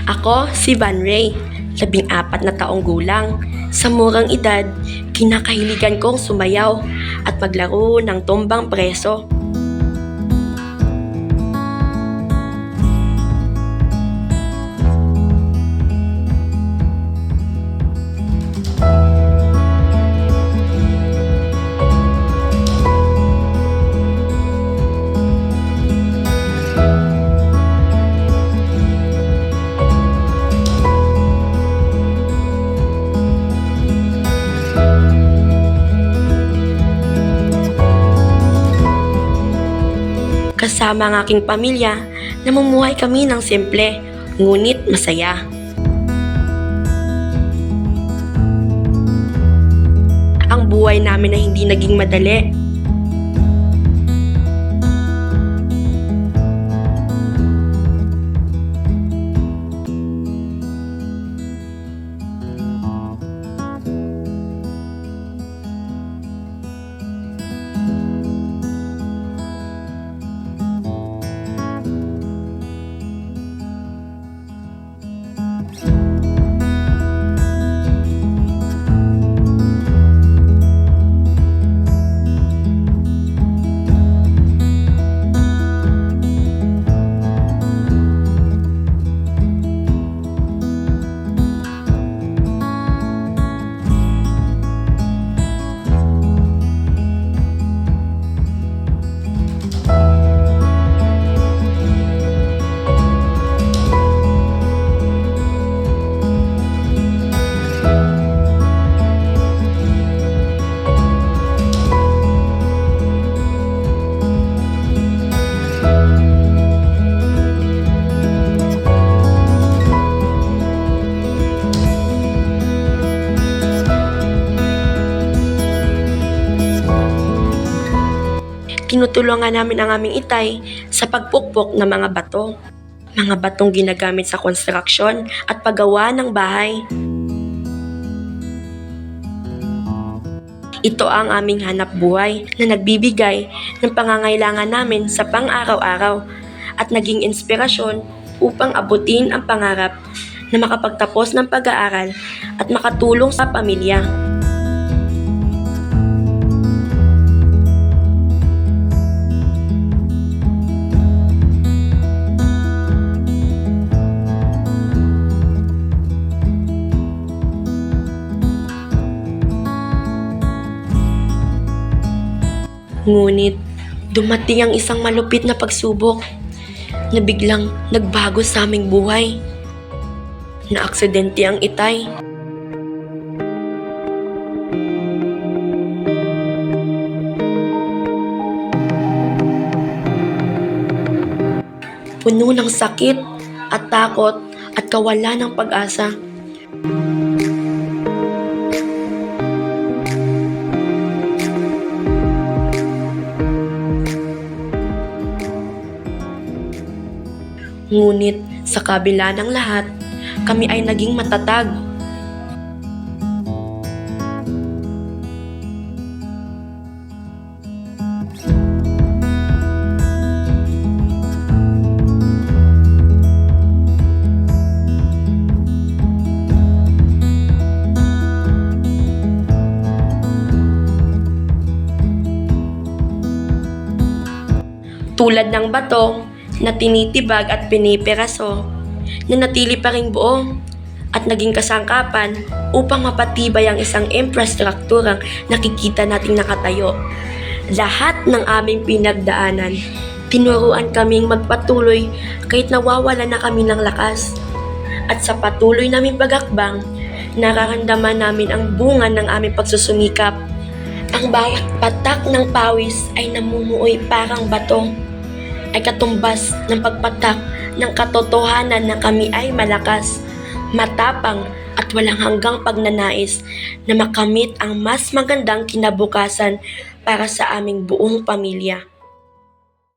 Ako si Van Ray, 14 na taong gulang. Sa murang edad, kinakahiligan kong sumayaw at maglaro ng tumbang preso. Kasama ang aking pamilya, namumuhay kami ng simple, ngunit masaya. Ang buhay namin ay hindi naging madali. Tinutulungan namin ang aming itay sa pagpukpok ng mga bato. Mga batong ginagamit sa konstruksyon at paggawa ng bahay. Ito ang aming hanap buhay na nagbibigay ng pangangailangan namin sa pang-araw-araw at naging inspirasyon upang abutin ang pangarap na makapagtapos ng pag-aaral at makatulong sa pamilya. Ngunit, dumating ang isang malupit na pagsubok na biglang nagbago sa aming buhay. Naaksidente ang itay. Puno ng sakit at takot at kawalan ng pag-asa. Ngunit sa kabila ng lahat, kami ay naging matatag. Tulad ng bato na tinitibag at pinipiraso, nanatili pa ring buo at naging kasangkapan upang mapatibay ang isang infrastrukturang nakikita nating nakatayo. Lahat ng aming pinagdaanan, tinuruan kaming magpatuloy kahit nawawala na kami ng lakas. At sa patuloy naming pagakbang, nararamdaman namin ang bunga ng aming pagsusumikap. Ang bawat patak ng pawis ay namumuoy parang bato, ay katumbas ng pagpatak ng katotohanan na kami ay malakas, matapang at walang hanggang pagnanais na makamit ang mas magandang kinabukasan para sa aming buong pamilya.